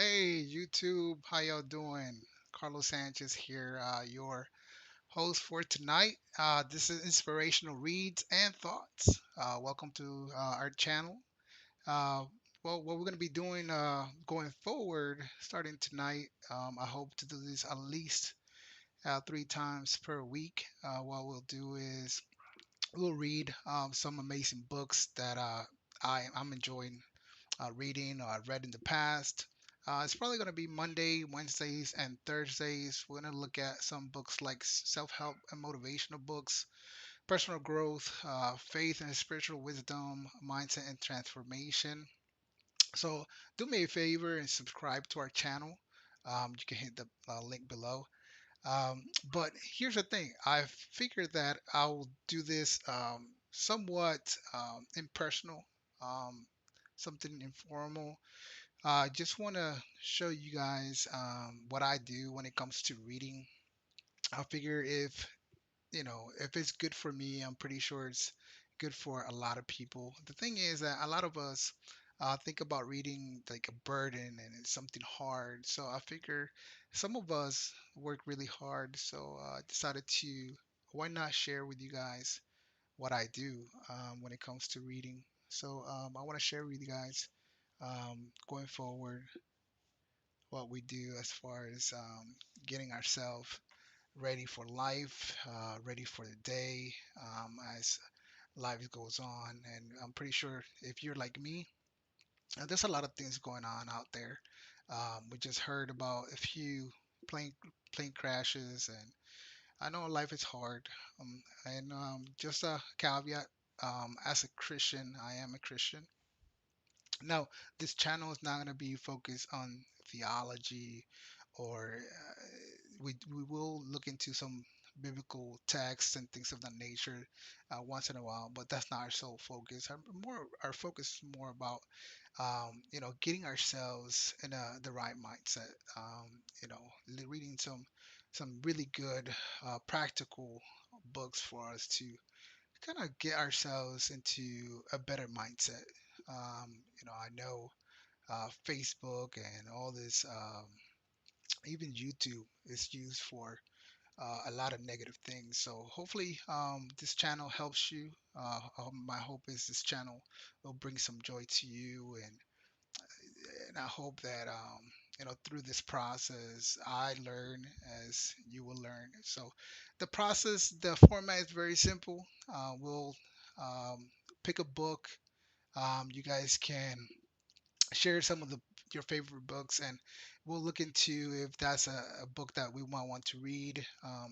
Hey, YouTube, how y'all doing? Carlos Sanchez here, your host for tonight. This is Inspirational Reads and Thoughts. Welcome to our channel. Uh, what we're going to be doing going forward, starting tonight, I hope to do this at least 3 times per week. What we'll do is we'll read some amazing books that I'm enjoying reading or I've read in the past. It's probably going to be Monday, Wednesdays, and Thursdays. We're going to look at some books like self help and motivational books, personal growth, faith and spiritual wisdom, mindset and transformation. So, do me a favor and subscribe to our channel. You can hit the link below. But here's the thing, I figured that I'll do this somewhat impersonal, um, something informal. I just want to show you guys what I do when it comes to reading. I figure if it's good for me, I'm pretty sure it's good for a lot of people. The thing is that a lot of us think about reading like a burden and it's something hard. So I figure some of us work really hard. So I decided to why not share with you guys what I do when it comes to reading. So I want to share with you guys going forward what we do as far as getting ourselves ready for life, ready for the day as life goes on. And I'm pretty sure if you're like me, there's a lot of things going on out there. We just heard about a few plane plane crashes, and I know life is hard. And just a caveat: as a Christian, I am a Christian. Now, this channel is not going to be focused on theology or we will look into some biblical texts and things of that nature once in a while, but that's not our sole focus. Our focus is more about getting ourselves in the right mindset. Reading some really good practical books for us to kind of get ourselves into a better mindset. I know Facebook and all this, even YouTube is used for a lot of negative things. So hopefully, this channel helps you. My hope is this channel will bring some joy to you, and I hope that through this process I learn as you will learn. So the format is very simple. We'll um, pick a book. You guys can share some of your favorite books, and we'll look into if that's a book that we might want to read.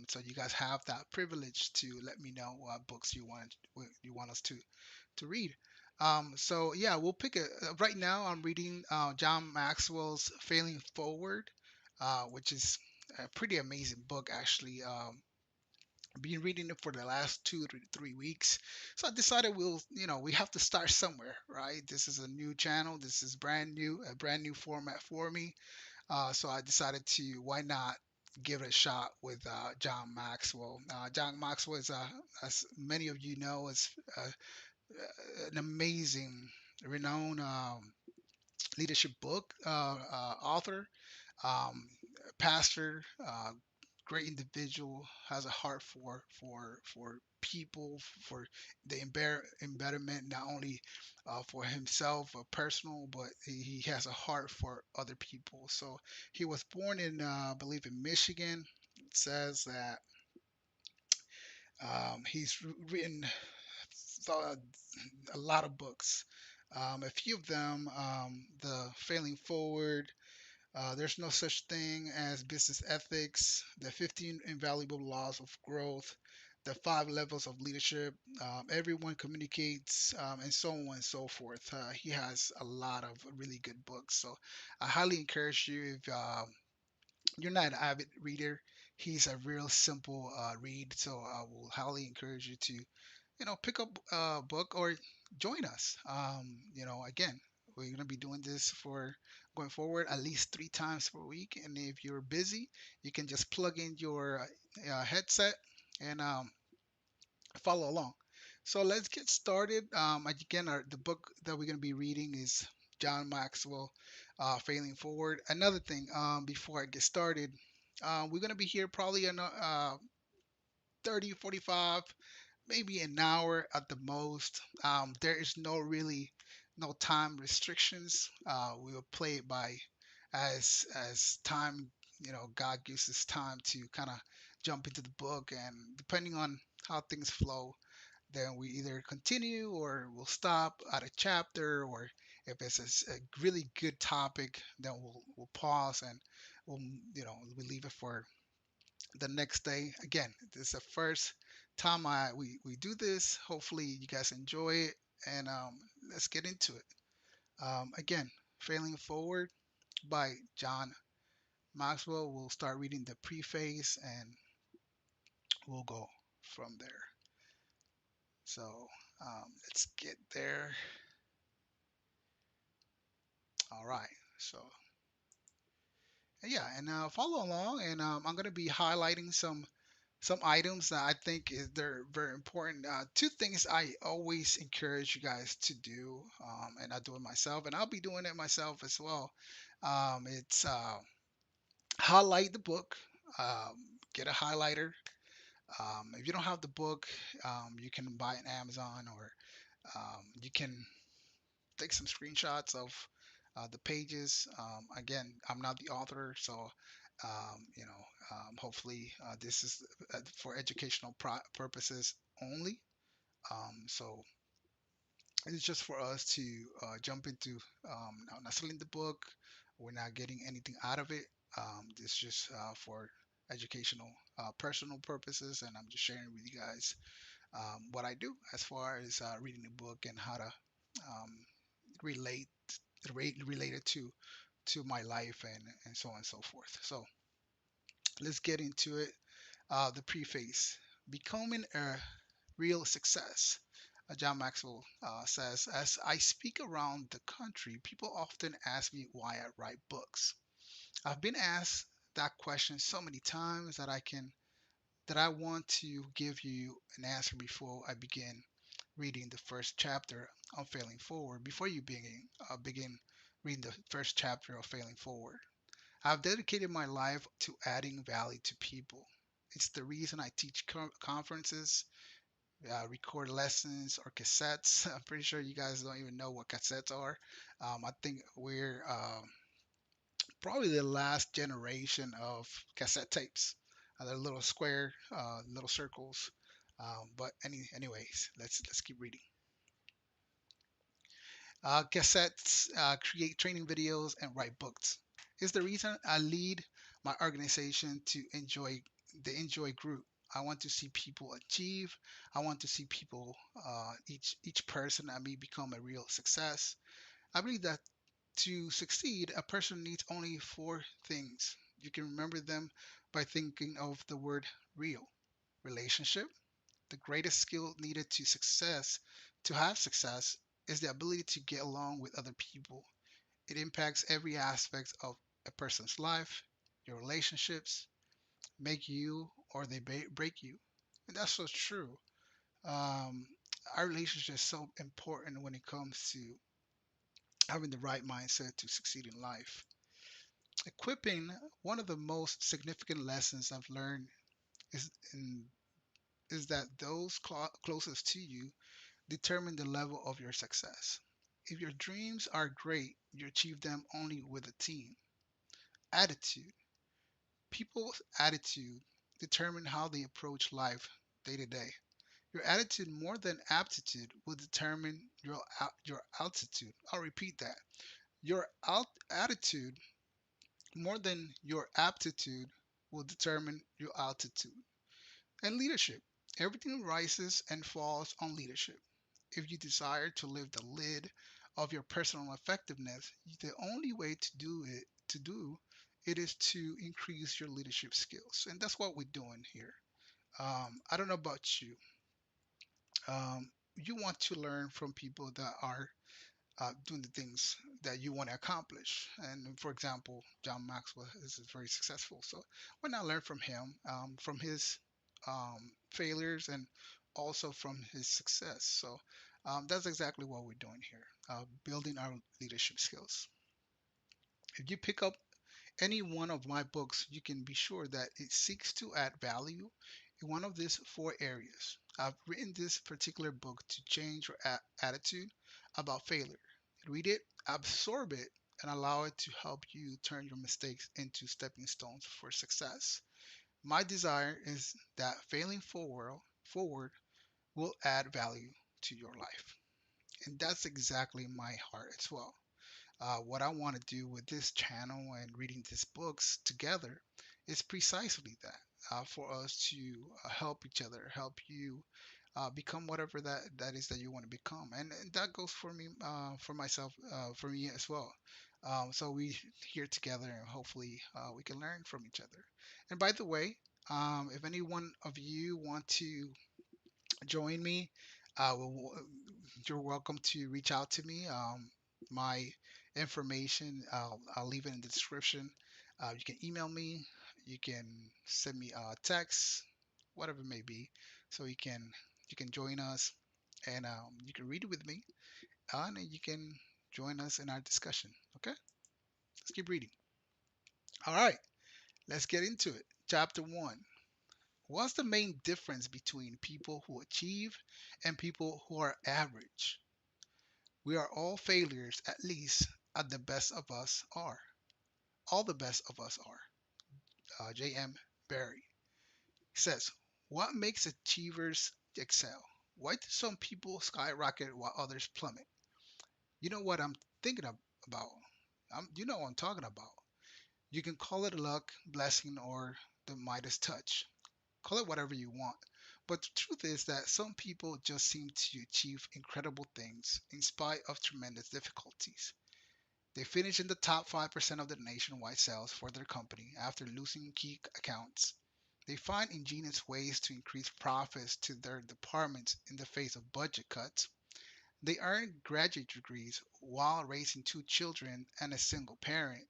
So you guys have that privilege to let me know what books you want us to read. So yeah, we'll pick a. Right now, I'm reading John Maxwell's Failing Forward, which is a pretty amazing book actually. Been reading it for the last 2 to 3 weeks. So I decided we have to start somewhere, right? This is a new channel. This is a brand new format for me. So I decided to, why not give it a shot with John Maxwell. John Maxwell is, as many of you know, is an amazing, renowned leadership book author, um, pastor, great individual, has a heart for people, for the embetterment, not only for himself, personal, but he has a heart for other people. So he was born in, I believe, in Michigan. It says that he's written uh, a lot of books. A few of them, The Failing Forward, There's No Such Thing as Business Ethics, The 15 Invaluable Laws of Growth, The 5 Levels of Leadership, Everyone Communicates, and so on and so forth. He has a lot of really good books. So I highly encourage you, if you're not an avid reader, he's a real simple read. So I will highly encourage you to pick up a book or join us. Again, we're going to be doing this for going forward at least 3 times per week. And if you're busy, you can just plug in your headset and follow along. So let's get started. Again, the book that we're going to be reading is John Maxwell, Failing Forward. Another thing, before I get started, we're gonna be here probably in 30, 45, maybe an hour at the most. There is no time restrictions. We will play it by as time. God gives us time to kind of jump into the book, and depending on how things flow, then we either continue or we'll stop at a chapter, or if it's a really good topic, then we'll pause and we'll we leave it for the next day. Again, this is the first time we do this. Hopefully, you guys enjoy it, and let's get into it. Again, Failing Forward by John Maxwell. We'll start reading the preface, and we'll go from there. So let's get there. All right. So yeah, and follow along, and I'm gonna be highlighting some items that I think they're very important. Two things I always encourage you guys to do, and I do it myself, and I'll be doing it myself as well. It's highlight the book, um, get a highlighter. If you don't have the book, you can buy it on Amazon, or you can take some screenshots of the pages. Again, I'm not the author, so hopefully this is for educational purposes only. So it's just for us to jump into not selling the book. We're not getting anything out of it. It's just for educational, personal purposes, and I'm just sharing with you guys what I do as far as reading the book and how to um, relate related to my life, and so on and so forth. So let's get into it. The preface: becoming a real success. John Maxwell says, as I speak around the country, people often ask me why I write books. I've been asked that question so many times that I want to give you an answer before I begin reading the first chapter of Failing Forward. Before you begin reading the first chapter of Failing Forward, I've dedicated my life to adding value to people. It's the reason I teach conferences, record lessons or cassettes. I'm pretty sure you guys don't even know what cassettes are. I think we're probably the last generation of cassette tapes. They're little square, little circles. But anyways, let's keep reading. Cassettes, create training videos, and write books. Is the reason I lead my organization to the Enjoy group. I want to see people achieve. I want to see people, each person I meet, become a real success. I believe that to succeed, a person needs only four things. You can remember them by thinking of the word real. Relationship. The greatest skill needed to have success, is the ability to get along with other people. It impacts every aspect of a person's life. Your relationships make you or they break you. And that's so true. Um, our relationship is so important when it comes to having the right mindset to succeed in life. Equipping, one of the most significant lessons I've learned is in, is that those closest to you determine the level of your success. If your dreams are great, you achieve them only with a team. Attitude. People's attitude determine how they approach life day to day. Your attitude more than aptitude will determine your altitude. I'll repeat that. Your attitude more than your aptitude will determine your altitude. And leadership. Everything rises and falls on leadership. If you desire to lift the lid of your personal effectiveness, the only way to do it is to increase your leadership skills. And that's what we're doing here. I don't know about you. You want to learn from people that are doing the things that you want to accomplish. And for example, John Maxwell is very successful. So why not learn from him, from his failures, and also from his success? So That's exactly what we're doing here, building our leadership skills. If you pick up any one of my books, you can be sure that it seeks to add value in one of these four areas. I've written this particular book to change your attitude about failure. Read it, absorb it, and allow it to help you turn your mistakes into stepping stones for success. My desire is that forward will add value to your life. And that's exactly my heart as well. What I want to do with this channel and reading these books together is precisely that, for us to help each other, help you become whatever that is that you want to become. And that goes for me, for myself, for me as well. So we here together and hopefully we can learn from each other. And by the way, if any one of you want to join me, you're welcome to reach out to me. My information, I'll leave it in the description. You can email me, you can send me a text, whatever it may be, so you can join us and you can read it with me, and you can join us in our discussion. Okay, let's keep reading. All right, let's get into it. Chapter one. What's the main difference between people who achieve and people who are average? We are all failures, at least at the best of us are. All the best of us are. J.M. Barrie says, what makes achievers excel? Why do some people skyrocket while others plummet? You know what I'm thinking about? You know what I'm talking about. You can call it luck, blessing, or the Midas touch. Call it whatever you want. But the truth is that some people just seem to achieve incredible things in spite of tremendous difficulties. They finish in the top 5% of the nationwide sales for their company after losing key accounts. They find ingenious ways to increase profits to their departments in the face of budget cuts. They earn graduate degrees while raising two children and a single parent.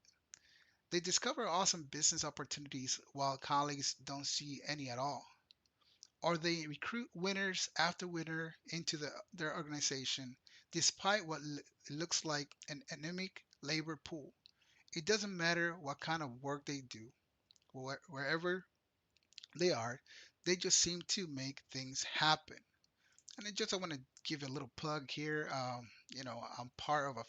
They discover awesome business opportunities while colleagues don't see any at all. Or they recruit winners after winner into their organization despite what looks like an anemic labor pool. It doesn't matter what kind of work they do, wherever they are, they just seem to make things happen. And I want to give a little plug here. I'm part of the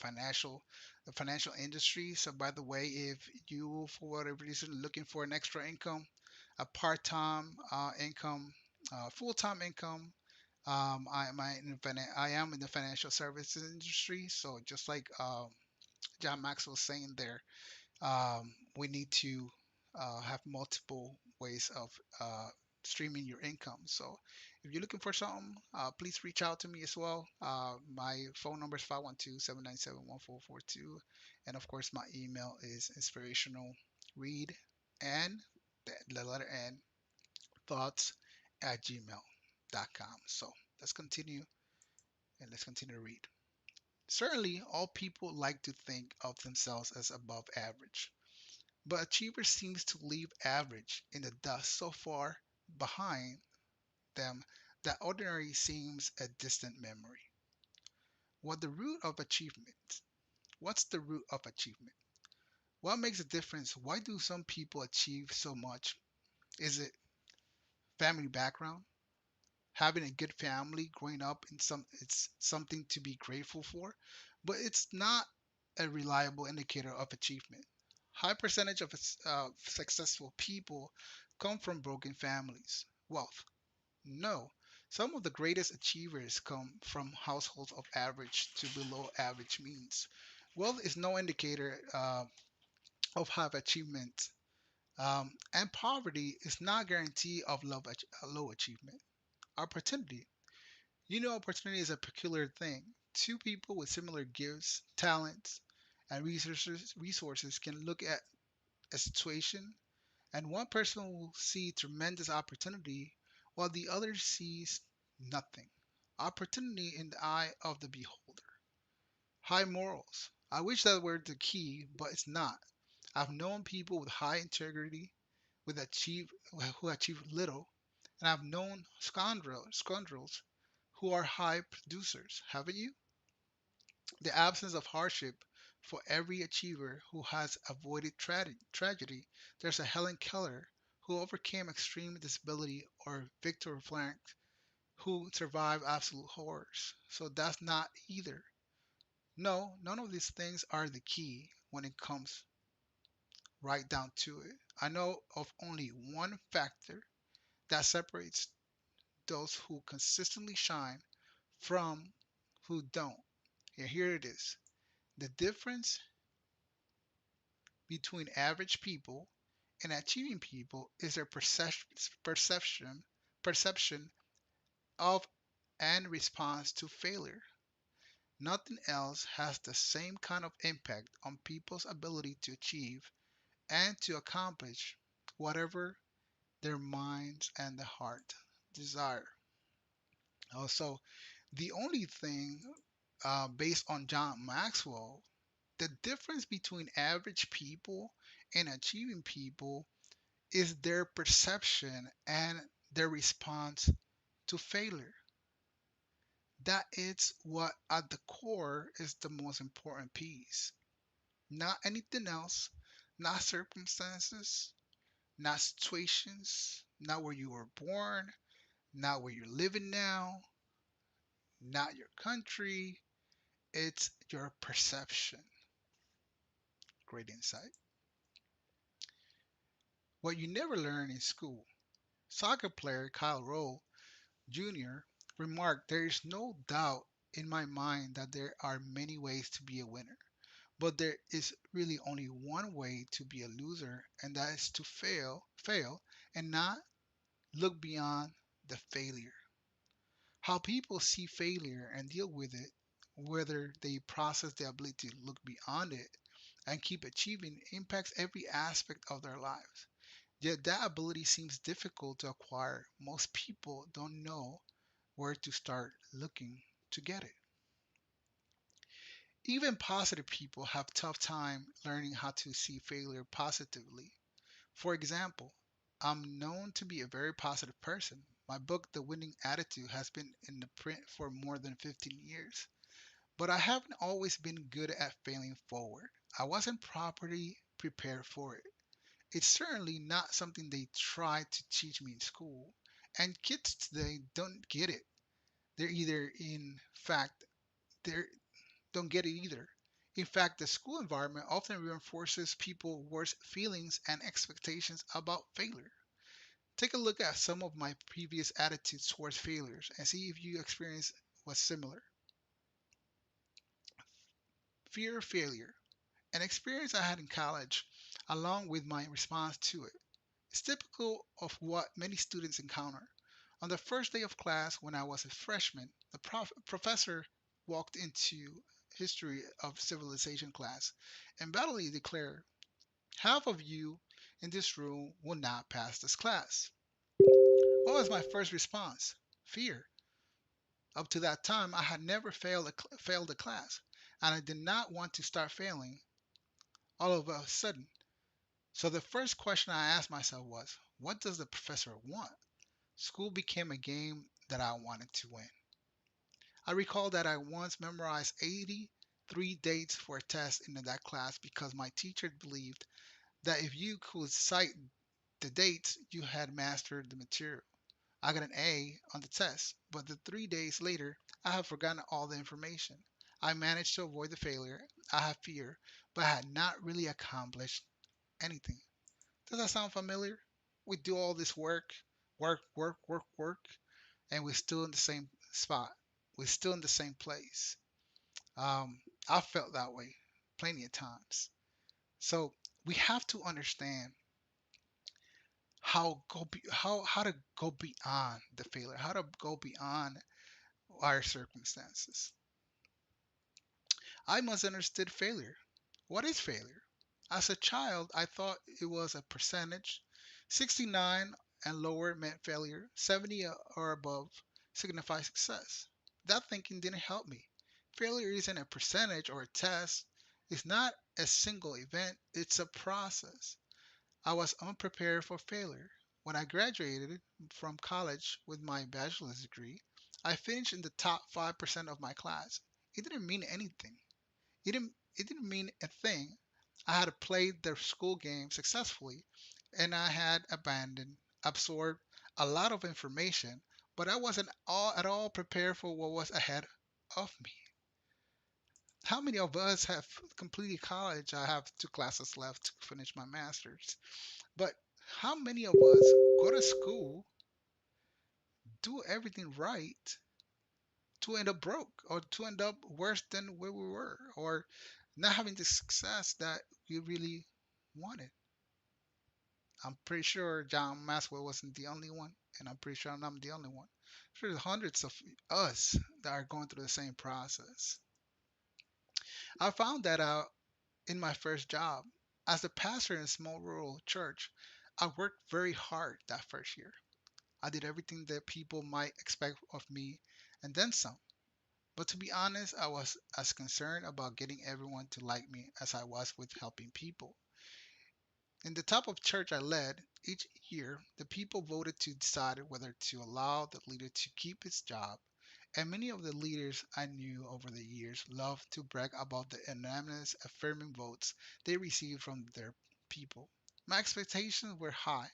financial industry. So by the way, if you, for whatever reason, looking for an extra income, a part-time income, full-time income, I am in the financial services industry. So just like John Maxwell was saying there, we need to have multiple ways of uh, streaming your income. So if you're looking for something, please reach out to me as well. My phone number is 512-797-1442. And of course, my email is inspirationalread and the letter N thoughts at gmail.com. So let's continue and let's continue to read. Certainly, all people like to think of themselves as above average. But Achiever seems to leave average in the dust so far behind them that ordinary seems a distant memory. What the root of achievement? What's the root of achievement? What makes a difference? Why do some people achieve so much? Is it family background? Having a good family growing up in it's something to be grateful for, but it's not a reliable indicator of achievement. High percentage of successful people come from broken families. Wealth? No. Some of the greatest achievers come from households of average to below average means. Wealth is no indicator of high achievement, and poverty is not guarantee of low achievement. Opportunity. Opportunity is a peculiar thing. Two people with similar gifts, talents, and resources can look at a situation, and one person will see tremendous opportunity while the other sees nothing. Opportunity in the eye of the beholder. High morals. I wish that were the key, but it's not. I've known people with high integrity who achieve little, and I've known scoundrels who are high producers, haven't you? The absence of hardship for every achiever who has avoided tragedy. There's a Helen Keller who overcame extreme disability, or Viktor Frankl who survived absolute horrors. So that's not either. No, none of these things are the key when it comes right down to it. I know of only one factor that separates those who consistently shine from who don't. Here it is. The difference between average people and achieving people is their perception of and response to failure. Nothing else has the same kind of impact on people's ability to achieve and to accomplish whatever their minds and the heart desire. Also, the only thing based on John Maxwell, the difference between average people and achieving people is their perception and their response to failure. That is what at the core is the most important piece. Not anything else, not circumstances, not situations, not where you were born, not where you're living now, not your country. It's your perception. Great insight. What you never learn in school. Soccer player Kyle Rowe Jr. remarked, "There is no doubt in my mind that there are many ways to be a winner, but there is really only one way to be a loser, and that is to fail, and not look beyond the failure." How people see failure and deal with it, whether they process the ability to look beyond it and keep achieving, impacts every aspect of their lives. Yet that ability seems difficult to acquire. Most people don't know where to start looking to get it. Even positive people have tough time learning how to see failure positively. For example, I'm known to be a very positive person. My book, The Winning Attitude, has been in the print for more than 15 years. But I haven't always been good at failing forward. I wasn't properly prepared for it. It's certainly not something they tried to teach me in school. And kids today don't get it. They're either, in fact, they don't get it either. In fact, the school environment often reinforces people's worst feelings and expectations about failure. Take a look at some of my previous attitudes towards failures and see if you experience what's similar. Fear of failure, an experience I had in college, along with my response to it. It's typical of what many students encounter. On the first day of class, when I was a freshman, the professor walked into history of civilization class and boldly declared, "Half of you in this room will not pass this class." What was my first response? Fear. Up to that time, I had never failed a class, and I did not want to start failing all of a sudden. So the first question I asked myself was, what does the professor want? School became a game that I wanted to win. I recall that I once memorized 83 dates for a test in that class because my teacher believed that if you could cite the dates, you had mastered the material. I got an A on the test, but 3 days later, I had forgotten all the information. I managed to avoid the failure. I had fear, but I had not really accomplished anything. Does that sound familiar? We do all this work, and we're still in the same spot. We're still in the same place. I felt that way plenty of times. So we have to understand how to go beyond the failure, how to go beyond our circumstances. I must understood failure. What is failure? As a child, I thought it was a percentage. 69 and lower meant failure. 70 or above signifies success. That thinking didn't help me. Failure isn't a percentage or a test. It's not a single event. It's a process. I was unprepared for failure. When I graduated from college with my bachelor's degree, I finished in the top 5% of my class. It didn't mean anything. It didn't mean a thing. I had played the school game successfully, and I had absorbed a lot of information, but I wasn't at all prepared for what was ahead of me. How many of us have completed college? I have 2 classes left to finish my master's. But how many of us go to school, do everything right, to end up broke or to end up worse than where we were, or not having the success that we really wanted? I'm pretty sure John Maxwell wasn't the only one, and I'm pretty sure I'm the only one. There's hundreds of us that are going through the same process. I found that out in my first job. As a pastor in a small rural church, I worked very hard that first year. I did everything that people might expect of me and then some. But to be honest, I was as concerned about getting everyone to like me as I was with helping people. In the type of church I led, each year the people voted to decide whether to allow the leader to keep his job, and many of the leaders I knew over the years loved to brag about the unanimous affirming votes they received from their people. My expectations were high.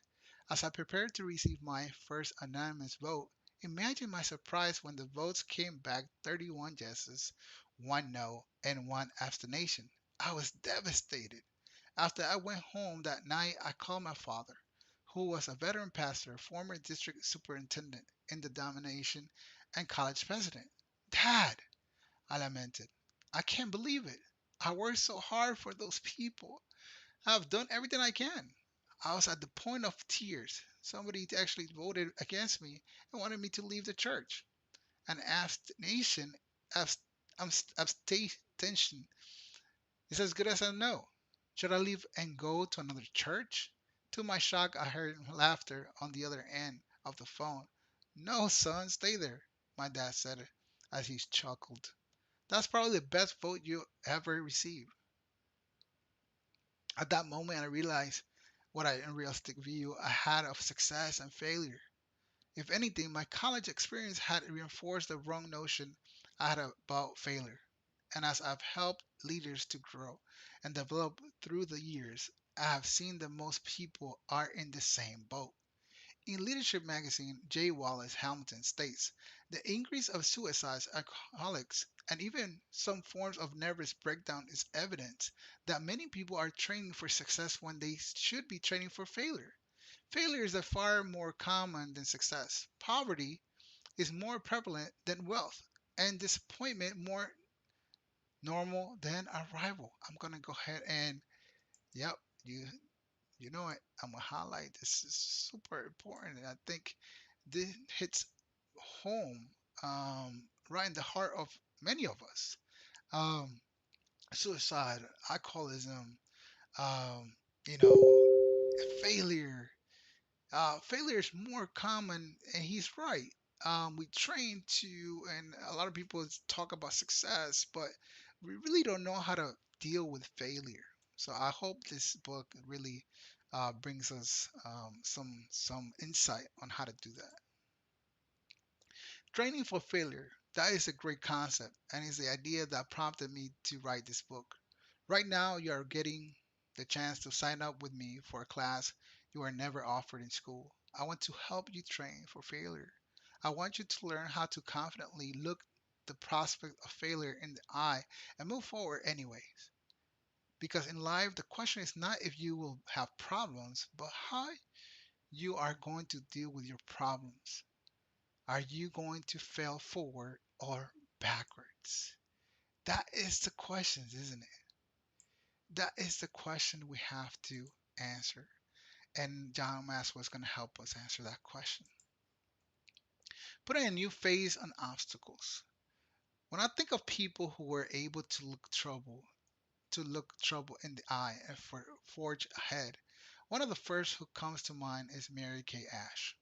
As I prepared to receive my first anonymous vote, imagine my surprise when the votes came back 31 yeses, 1 no, and 1 abstention. I was devastated. After I went home that night, I called my father, who was a veteran pastor, former district superintendent in the domination, and college president. Dad, I lamented, I can't believe it. I worked so hard for those people. I've done everything I can. I was at the point of tears. Somebody actually voted against me and wanted me to leave the church. An abstention, abst, abstention is as good as a no. Should I leave and go to another church? To my shock, I heard laughter on the other end of the phone. No, son, stay there, my dad said as he chuckled. That's probably the best vote you ever received. At that moment, I realized what an unrealistic view I had of success and failure. If anything, my college experience had reinforced the wrong notion I had about failure. And as I've helped leaders to grow and develop through the years, I have seen that most people are in the same boat. In Leadership magazine, J. Wallace Hamilton states the increase of suicides, alcoholics, and even some forms of nervous breakdown is evidence that many people are training for success when they should be training for failure. Failure is far more common than success. Poverty is more prevalent than wealth, and disappointment more normal than arrival. I'm gonna go ahead and yep, you know it. I'm gonna highlight this is super important, and I think this hits home right in the heart of many of us. Um, Suicide, alcoholism, um, you know, failure. Failure is more common, and he's right. We train to, and a lot of people talk about success, but we really don't know how to deal with failure. So I hope this book really brings us some insight on how to do that. Training for failure. That is a great concept, and is the idea that prompted me to write this book. Right now, you are getting the chance to sign up with me for a class you are never offered in school. I want to help you train for failure. I want you to learn how to confidently look the prospect of failure in the eye and move forward anyways. Because in life, the question is not if you will have problems, but how you are going to deal with your problems. Are you going to fail forward or backwards? That is the question, isn't it? That is the question we have to answer. And John Maxwell is going to help us answer that question. Putting a new face on obstacles. When I think of people who were able to look trouble in the eye and forge ahead, one of the first who comes to mind is Mary Kay Ash.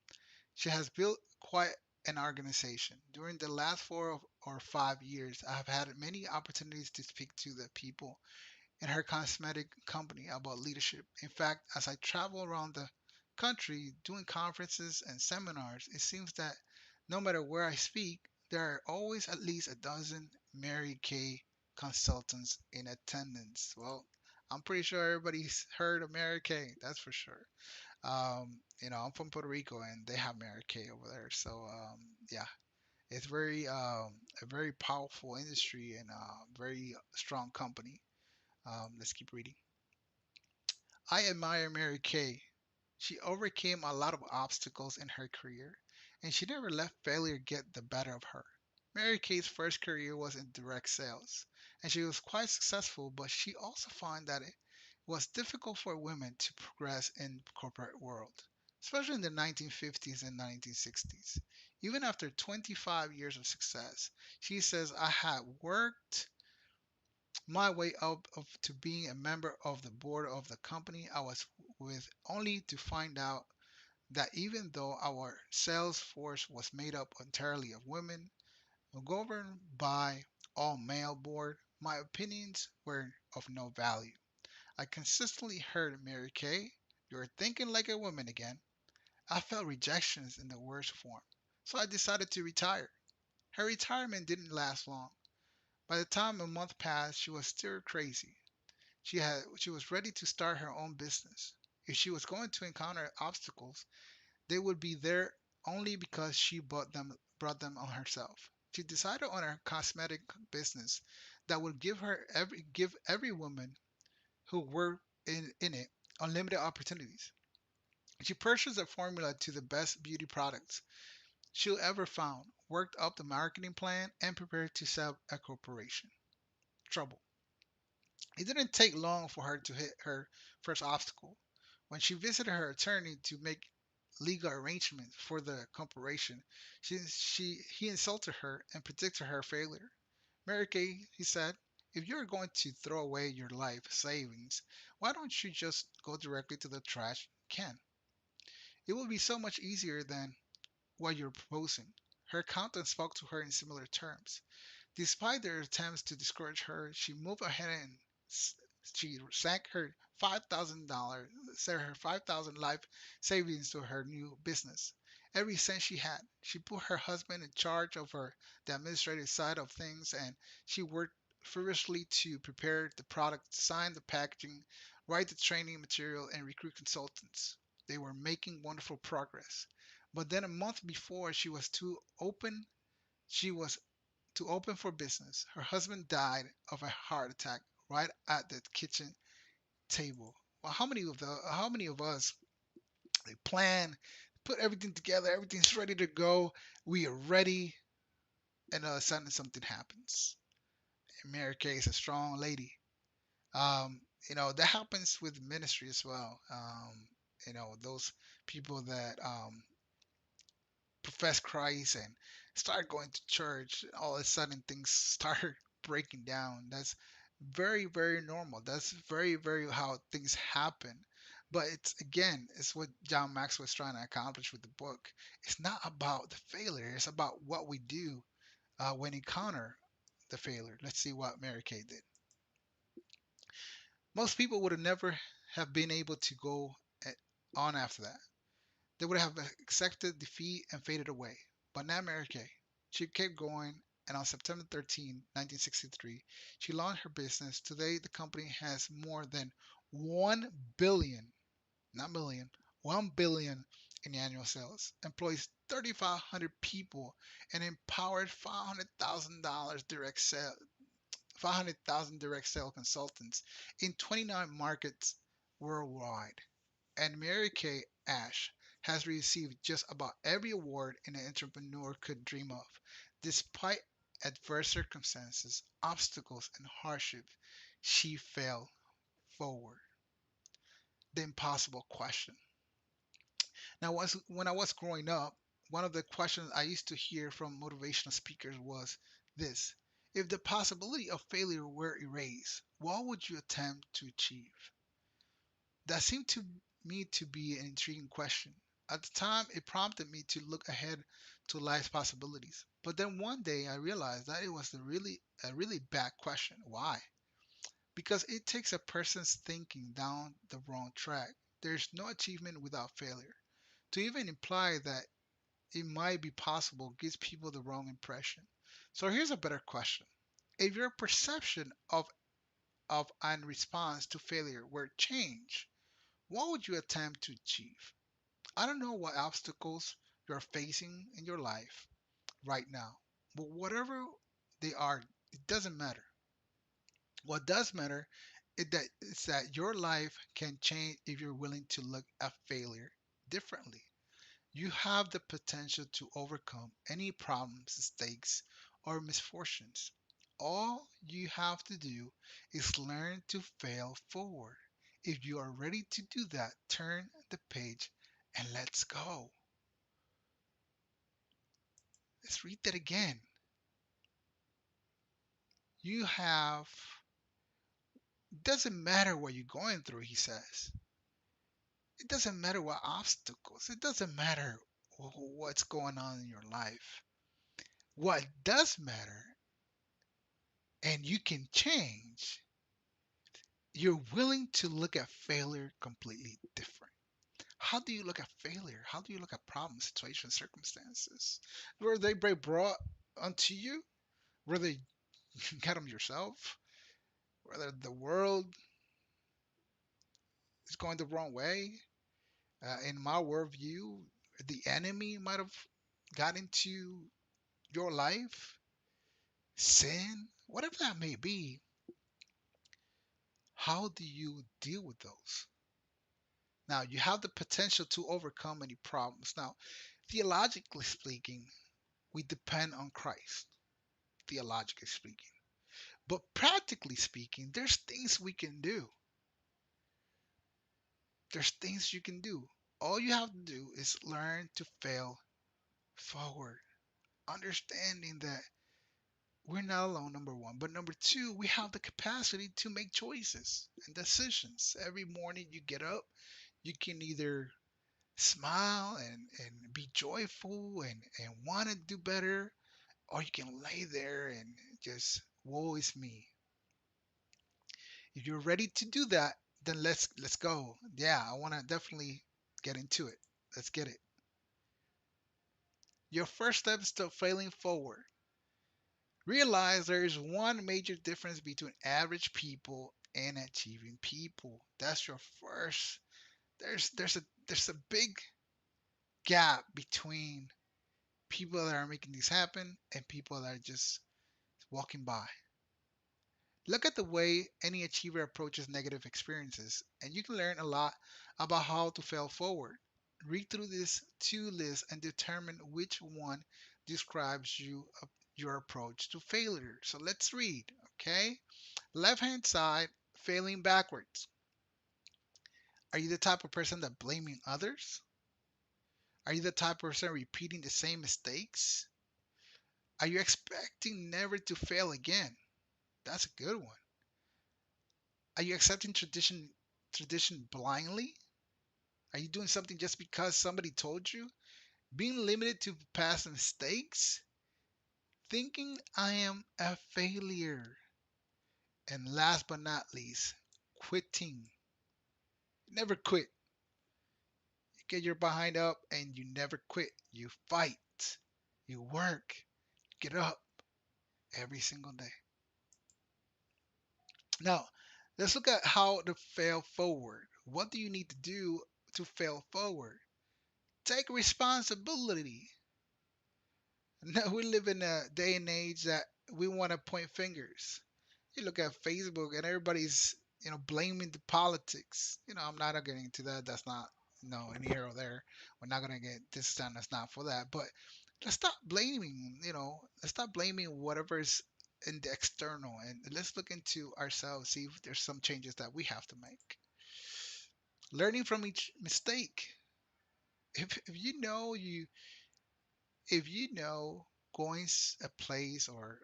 She has built quite an organization. During the last 4 or 5 years, I have had many opportunities to speak to the people in her cosmetic company about leadership. In fact, as I travel around the country doing conferences and seminars, it seems that no matter where I speak, there are always at least a dozen Mary Kay consultants in attendance. Well, I'm pretty sure everybody's heard of Mary Kay, that's for sure. I'm from Puerto Rico and they have Mary Kay over there. So, yeah, it's a very powerful industry and a very strong company. Let's keep reading. I admire Mary Kay. She overcame a lot of obstacles in her career, and she never let failure get the better of her. Mary Kay's first career was in direct sales, and she was quite successful, but she also found that it was difficult for women to progress in the corporate world, especially in the 1950s and 1960s. Even after 25 years of success, she says, I had worked my way up to being a member of the board of the company I was with, only to find out that even though our sales force was made up entirely of women, governed by all male board, my opinions were of no value. I consistently heard Mary Kay, you're thinking like a woman again. I felt rejections in the worst form, so I decided to retire. Her retirement didn't last long. By the time a month passed, she was still crazy. She was ready to start her own business. If she was going to encounter obstacles, they would be there only because she brought them on herself. She decided on a cosmetic business that would give every woman who worked in it unlimited opportunities. She purchased a formula to the best beauty products she'll ever found, worked up the marketing plan, and prepared to sell a corporation. Trouble. It didn't take long for her to hit her first obstacle. When she visited her attorney to make legal arrangements for the corporation, he insulted her and predicted her failure. Mary Kay, he said, if you're going to throw away your life savings, why don't you just go directly to the trash can? It will be so much easier than what you're proposing. Her accountant spoke to her in similar terms. Despite their attempts to discourage her, she moved ahead and she sank her $5,000, set her 5,000 life savings to her new business. Every cent she had, she put her husband in charge of the administrative side of things, and she worked furiously to prepare the product, design the packaging, write the training material, and recruit consultants. They were making wonderful progress. But then a month before she was to open for business, her husband died of a heart attack right at the kitchen table. Well, how many of us they plan, put everything together, everything's ready to go, we are ready, and all of a sudden something happens. And Mary Kay is a strong lady. Um, that happens with ministry as well. Those people that profess Christ and start going to church, all of a sudden things start breaking down. That's very, very normal. That's very, very how things happen. But it's what John Maxwell was trying to accomplish with the book. It's not about the failure. It's about what we do when encounter the failure. Let's see what Mary Kay did. Most people would have never have been able to go on after that. They would have accepted defeat and faded away. But not Mary Kay. She kept going, and on September 13, 1963, she launched her business. Today, the company has more than 1 billion, not million, 1 billion in annual sales, employs 3,500 people, and empowered $500,000 direct sale consultants in 29 markets worldwide. And Mary Kay Ash has received just about every award an entrepreneur could dream of. Despite adverse circumstances, obstacles, and hardship, she fell forward. The impossible question. Now, when I was growing up, one of the questions I used to hear from motivational speakers was this: if the possibility of failure were erased, what would you attempt to achieve? That seemed to me to be an intriguing question. At the time, it prompted me to look ahead to life's possibilities. But then one day I realized that it was a really bad question. Why? Because it takes a person's thinking down the wrong track. There's no achievement without failure. To even imply that it might be possible gives people the wrong impression. So here's a better question. If your perception of and response to failure were changed, what would you attempt to achieve? I don't know what obstacles you're facing in your life right now, but whatever they are, it doesn't matter. What does matter is that your life can change if you're willing to look at failure differently. You have the potential to overcome any problems, mistakes, or misfortunes. All you have to do is learn to fail forward. If you are ready to do that, turn the page and let's go. Let's read that again. You have, it doesn't matter what you're going through, he says. It doesn't matter what obstacles, it doesn't matter what's going on in your life. What does matter, and you can change, you're willing to look at failure completely different. How do you look at failure? How do you look at problems, situations, circumstances? Were they brought unto you? Whether you got them yourself? Whether the world is going the wrong way? In my worldview, the enemy might have got into your life, sin, whatever that may be. How do you deal with those? Now, you have the potential to overcome any problems. Now, theologically speaking, we depend on Christ, theologically speaking. But practically speaking, there's things we can do. There's things you can do. All you have to do is learn to fail forward, understanding that we're not alone, number one. But number two, we have the capacity to make choices and decisions. Every morning you get up, you can either smile and be joyful and want to do better, or you can lay there and just, woe is me. If you're ready to do that, then let's go. Yeah, I want to definitely get into it. Let's get it. Your first step is to failing forward. Realize there is one major difference between average people and achieving people. That's your first. There's a big gap between people that are making these happen and people that are just walking by. Look at the way any achiever approaches negative experiences, and you can learn a lot about how to fail forward. Read through these two lists and determine which one describes your approach to failure. So let's read, okay? Left hand side, failing backwards. Are you the type of person that blaming others? Are you the type of person repeating the same mistakes? Are you expecting never to fail again? That's a good one. Are you accepting tradition blindly? Are you doing something just because somebody told you? Being limited to past mistakes? Thinking I am a failure? And last but not least, quitting. Never quit. You get your behind up and you never quit. You fight. You work. Get up every single day. Now, let's look at how to fail forward. What do you need to do to fail forward? Take responsibility. Now, we live in a day and age that we want to point fingers. You look at Facebook and everybody's, blaming the politics. I'm not getting into that. That's not, any arrow there. We're not gonna get this time. That's not for that. But let's stop blaming. Let's stop blaming whatever is in the external, and let's look into ourselves. See if there's some changes that we have to make. Learning from each mistake. If you know going a place or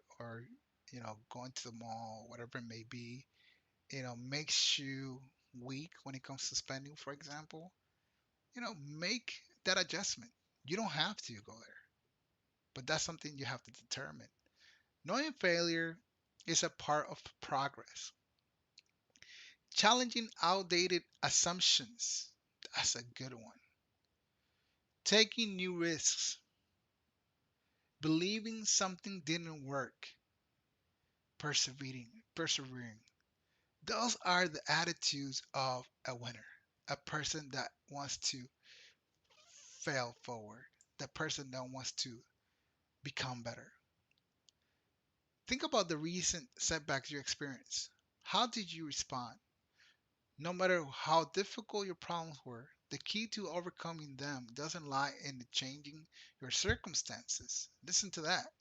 going to the mall, whatever it may be, makes you weak when it comes to spending, for example, make that adjustment. You don't have to go there, but that's something you have to determine. Knowing failure is a part of progress. Challenging outdated assumptions. That's a good one. Taking new risks. believing something didn't work, persevering. Those are the attitudes of a winner, a person that wants to fail forward, the person that wants to become better. Think about the recent setbacks you experienced. How did you respond? No matter how difficult your problems were, the key to overcoming them doesn't lie in changing your circumstances. Listen to that.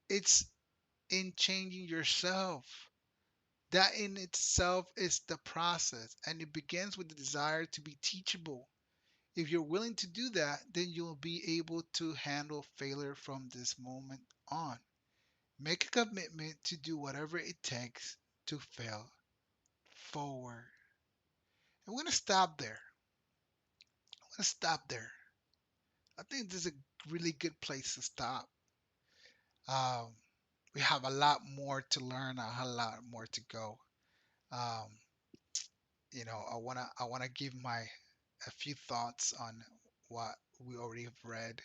It's in changing yourself. That in itself is the process, and it begins with the desire to be teachable. If you're willing to do that, then you'll be able to handle failure from this moment on. Make a commitment to do whatever it takes to fail forward. I'm going to stop there. I'm going to stop there. I think this is a really good place to stop. Um, we have a lot more to learn, a lot more to go. Um, I wanna give my a few thoughts on what we already have read.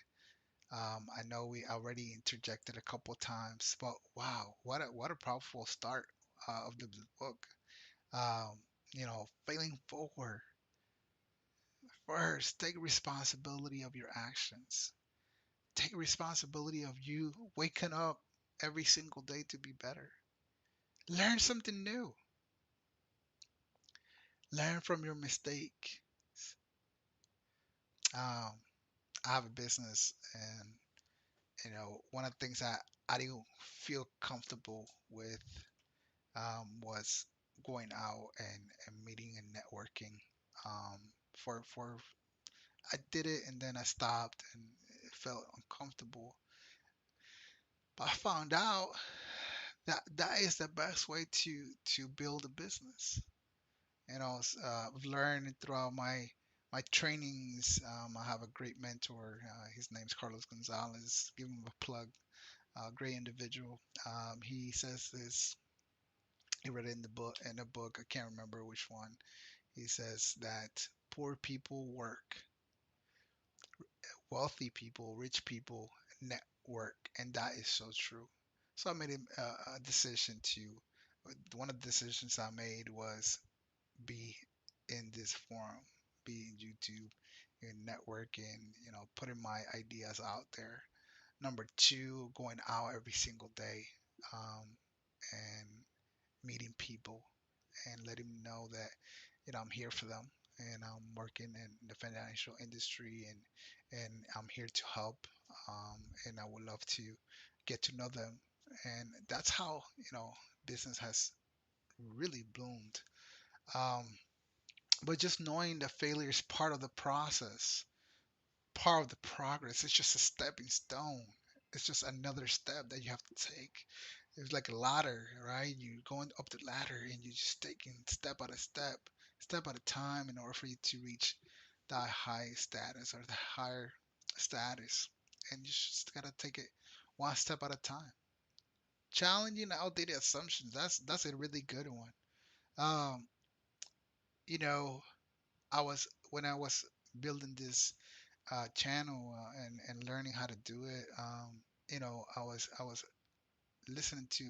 I know we already interjected a couple times, but wow, what a powerful start of the book. Um, failing forward. First, take responsibility of your actions. Take responsibility of you waking up every single day to be better. Learn something new. Learn from your mistake. Um, I have a business, and one of the things that I didn't feel comfortable with was going out and meeting and networking. Um, for I did it and then I stopped and it felt uncomfortable. But I found out that that is the best way to build a business. I've learned throughout my trainings. I have a great mentor. His name's Carlos Gonzalez. Give him a plug. Great individual. He says this. He read it in the book. In a book, I can't remember which one. He says that poor people work, wealthy people, rich people network, and that is so true. So I made a decision to. One of the decisions I made was be in this forum, be in YouTube, in networking, putting my ideas out there. Number two, going out every single day, um, and meeting people and letting them know that I'm here for them and I'm working in the financial industry and I'm here to help, and I would love to get to know them. And that's how business has really bloomed. Um, but just knowing that failure is part of the process, part of the progress. It's just a stepping stone. It's just another step that you have to take. It's like a ladder, right? You're going up the ladder and you're just taking step at a step at a time in order for you to reach that high status or the higher status. And you just gotta take it one step at a time. Challenging outdated assumptions. That's a really good one. Um, you know, I was when I was building this channel and learning how to do it. I was listening to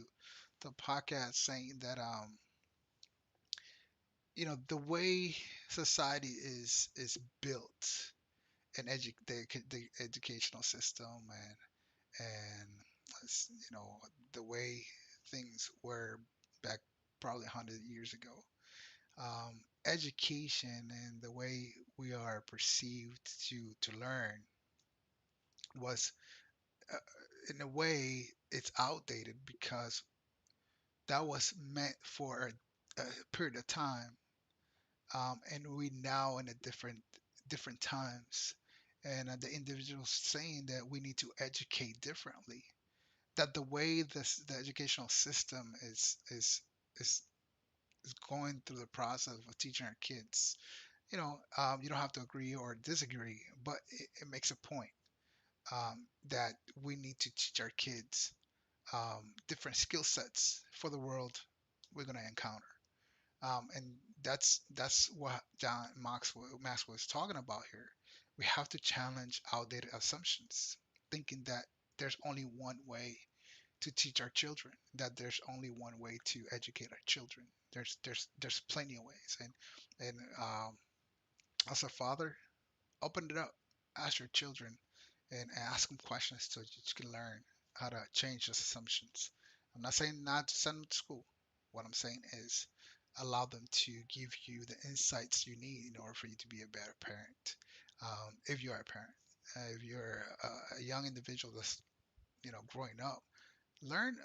the podcast saying that the way society is built and the educational system and the way things were back probably 100 years ago. Education and the way we are perceived to learn was uh, in a way it's outdated because that was meant for a period of time, and we now in a different times, and the individuals saying that we need to educate differently, that the way the educational system is is going through the process of teaching our kids. You don't have to agree or disagree, but it makes a point, that we need to teach our kids different skill sets for the world we're going to encounter. And that's what John Maxwell is talking about here. We have to challenge outdated assumptions, thinking that there's only one way to teach our children, that there's only one way to educate our children. There's plenty of ways, and as a father, open it up, ask your children, and ask them questions so you can learn how to change those assumptions. I'm not saying not to send them to school. What I'm saying is allow them to give you the insights you need in order for you to be a better parent. If you are a parent, if you're a young individual that's growing up, learn,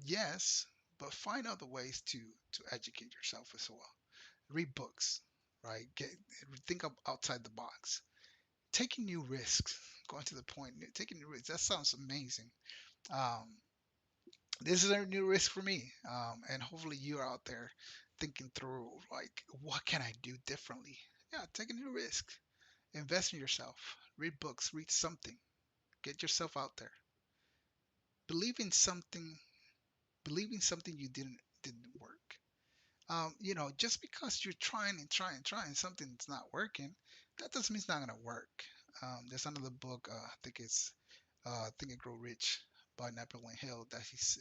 yes, but find other ways to educate yourself as well. Read books, right? Think of outside the box. Taking new risks, going to the point, taking new risks. That sounds amazing. Um, this is a new risk for me, and hopefully you're out there thinking through like, what can I do differently? Yeah, take a new risk. Invest in yourself. Read books. Read something. Get yourself out there. Believe in something. Believe in something you didn't work. Just because you're trying and trying and trying something that's not working, that doesn't mean it's not gonna work. There's another book, I think it's Think and Grow Rich by Napoleon Hill, that he's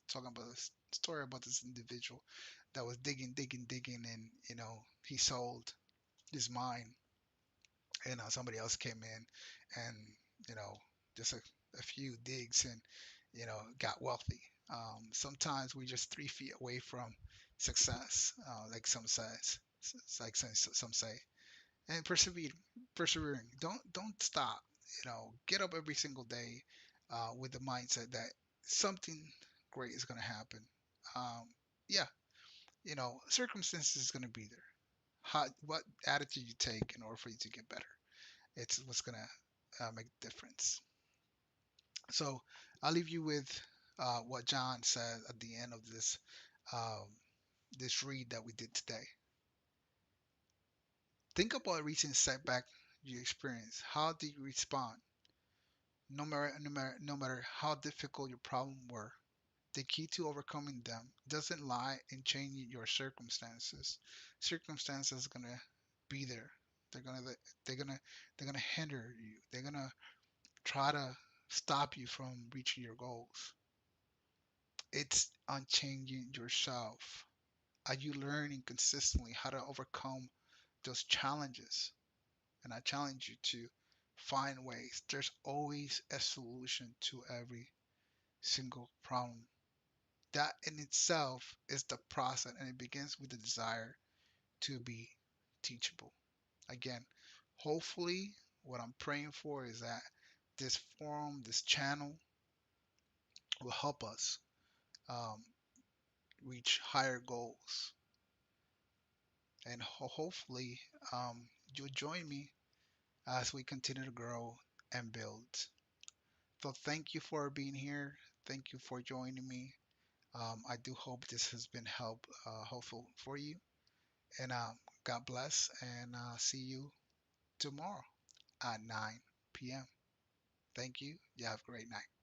talking about a story about this individual that was digging, digging, digging, and he sold his mine, and somebody else came in, and you know just a few digs, and got wealthy. Sometimes we're just 3 feet away from success, like like some say, and persevering. Don't stop. Get up every single day with the mindset that something great is going to happen. Um, yeah, circumstances is going to be there. What attitude you take in order for you to get better, it's what's going to make the difference. So I'll leave you with what John said at the end of um, this read that we did today. Think about a recent setback you experienced. How did you respond? No matter how difficult your problem were, the key to overcoming them doesn't lie in changing your circumstances. Circumstances are gonna be there. They're gonna they're gonna they're gonna hinder you. They're gonna try to stop you from reaching your goals. It's on changing yourself. Are you learning consistently how to overcome those challenges? And I challenge you to find ways. There's always a solution to every single problem. That in itself is the process, and it begins with the desire to be teachable. Again, hopefully, what I'm praying for is that this forum, this channel, will help us um, reach higher goals. And hopefully, you'll join me as we continue to grow and build. So, thank you for being here. Thank you for joining me. I do hope this has been helpful for you. And God bless, and see you tomorrow at 9 p.m. Thank you. You have a great night.